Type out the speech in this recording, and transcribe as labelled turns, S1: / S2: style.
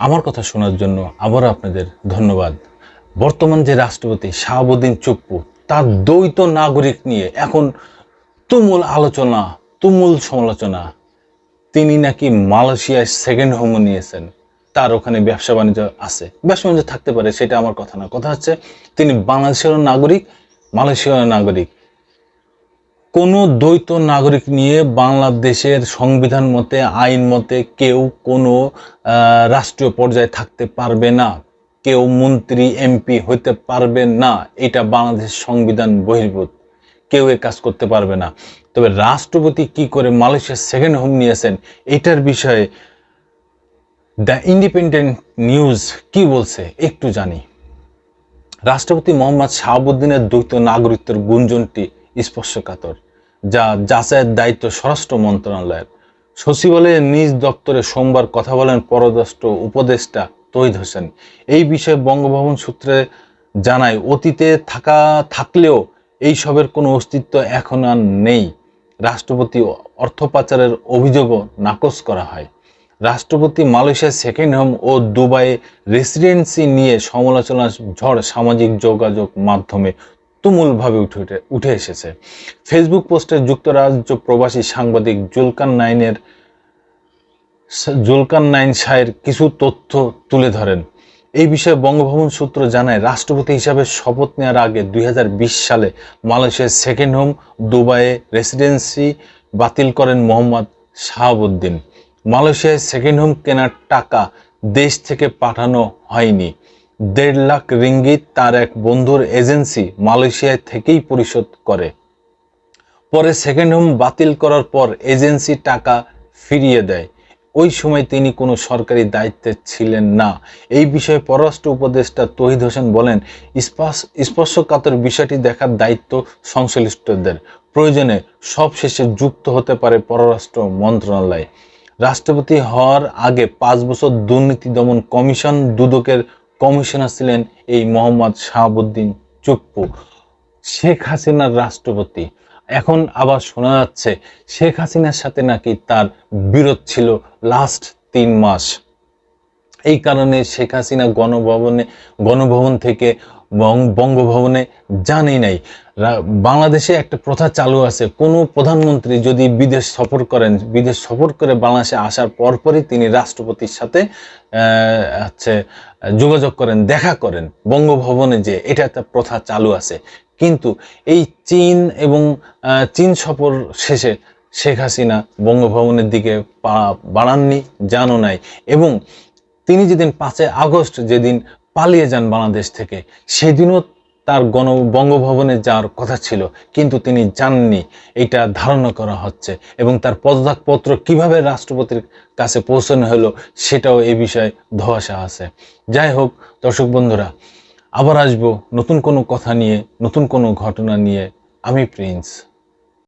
S1: আমার কথা শোনার জন্য আবারও আপনাদের ধন্যবাদ। বর্তমান যে রাষ্ট্রপতি শাহাবুদ্দিন চুপ্পু, তার দ্বৈত নাগরিক নিয়ে এখন তুমুল আলোচনা, তুমুল সমালোচনা। তিনি নাকি মালয়েশিয়ায় সেকেন্ড হোম নিয়েছেন, তার ওখানে ব্যবসা বাণিজ্য আছে। ব্যবসা বাণিজ্য থাকতে পারে, সেটা আমার কথা না। কথা হচ্ছে তিনি বাংলাদেশের নাগরিক, মালয়েশিয়ার নাগরিক। কোনো দ্বৈত নাগরিক নিয়ে বাংলাদেশের সংবিধান মতে, আইন মতে কেউ কোনো রাষ্ট্রীয় পর্যায়ে থাকতে পারবে না, কেউ মন্ত্রী এমপি হইতে পারবে না। এটা বাংলাদেশের সংবিধান বহির্ভূত, কেউ এ কাজ করতে পারবে না। তবে রাষ্ট্রপতি কি করে মালয়েশিয়ার সেকেন্ড হোম নিয়েছেন, এটার বিষয়ে দ্য ইন্ডিপেন্ডেন্ট নিউজ কি বলছে একটু জানি। রাষ্ট্রপতি মোহাম্মদ শাহাবুদ্দিনের দ্বৈত নাগরিকত্বের গুঞ্জনটি স্পর্শকাতর, যা যাচাইয়ের দায়িত্ব স্বরাষ্ট্র মন্ত্রণালয়ের। সচিবালয়ের নিজ দপ্তরে সোমবার কথা বলেন পররাষ্ট্র উপদেষ্টা তৌহিদ হোসেন। এই বিষয়ে বঙ্গভবন সূত্রে জানায়, অতীতে থাকলেও এইসবের কোনো অস্তিত্ব এখন আর নেই। রাষ্ট্রপতি অর্থ পাচারের অভিযোগও নাকচ করা হয়। রাষ্ট্রপতি মালয়েশিয়ার সেকেন্ড হোম ও দুবাইয়ে রেসিডেন্সি নিয়ে সমালোচনার ঝড় সামাজিক যোগাযোগ মাধ্যমে তুমুলভাবে উঠে এসেছে। ফেসবুক পোস্টে যুক্তরাজ্য প্রবাসী সাংবাদিক জুলকান নাইন শাহের কিছু তথ্য তুলে ধরেন। এই বিষয়ে বঙ্গভবন সূত্র জানায়, রাষ্ট্রপতি হিসাবে শপথ নেওয়ার আগে 2020 সালে মালয়েশিয়ার সেকেন্ড হোম, দুবাইয়ে রেসিডেন্সি বাতিল করেন মোহাম্মদ শাহাবুদ্দিন। মালয়েশিয়ায় সেকেন্ড হোম কেনার টাকা দেশ থেকে পাঠানো হয়নি। 1.5 লাখ রিঙ্গিত তার এক বন্ধুর এজেন্সি মালয়েশিয়া থেকেই পরিশোধ করে। পরে সেকেন্ড হোম বাতিল করার পর এজেন্সি টাকা ফিরিয়ে দেয়। ওই সময় তিনি কোনো সরকারি দায়িত্বে ছিলেন না। এই বিষয়ে পররাষ্ট্র উপদেষ্টা তৌহিদ হোসেন বলেন, স্পর্শকাতর বিষয়টি দেখার দায়িত্ব সংশ্লিষ্টদের। প্রয়োজনে সবশেষে যুক্ত হতে পারে পররাষ্ট্র মন্ত্রণালয়। রাষ্ট্রপতি হওয়ার আগে 5 বছর দুর্নীতি দমন কমিশন দুদকের কমিশনার ছিলেন এই মোহাম্মদ শাহাবুদ্দিন চুপ্পু। শেখ হাসিনার রাষ্ট্রপতি। এখন আবার শোনা যাচ্ছে শেখ হাসিনার সাথে নাকি তার বিরোধ ছিল লাস্ট 3 মাস। এই কারণে শেখ হাসিনা গণভবন থেকে বঙ্গভবনে জানেই নাই। বাংলাদেশে একটা প্রথা চালু আছে, কোনো প্রধানমন্ত্রী যদি বিদেশ সফর করেন, বিদেশ সফর করে বাংলাদেশে আসার পরপরই তিনি রাষ্ট্রপতির সাথে যোগাযোগ করেন, দেখা করেন বঙ্গভবনে, যে এটা একটা প্রথা চালু আছে। কিন্তু এই চীন সফর শেষে শেখ হাসিনা বঙ্গভবনের দিকে পা বাড়াননি, জানো নাই। এবং তিনি যেদিন 5 আগস্ট যেদিন পালিয়ে যান বাংলাদেশ থেকে, সেদিনও তার বঙ্গভবনে যাওয়ার কথা ছিল, কিন্তু তিনি যাননি, এটা ধারণা করা হচ্ছে। এবং তার পদত্যাগপত্র কিভাবে রাষ্ট্রপতির কাছে পৌঁছানো হলো, সেটাও এই বিষয়ে ধোঁয়াশা আছে। যাই হোক দর্শক বন্ধুরা, আবার আসবো নতুন কোনো কথা নিয়ে, নতুন কোনো ঘটনা নিয়ে। আমি প্রিন্স।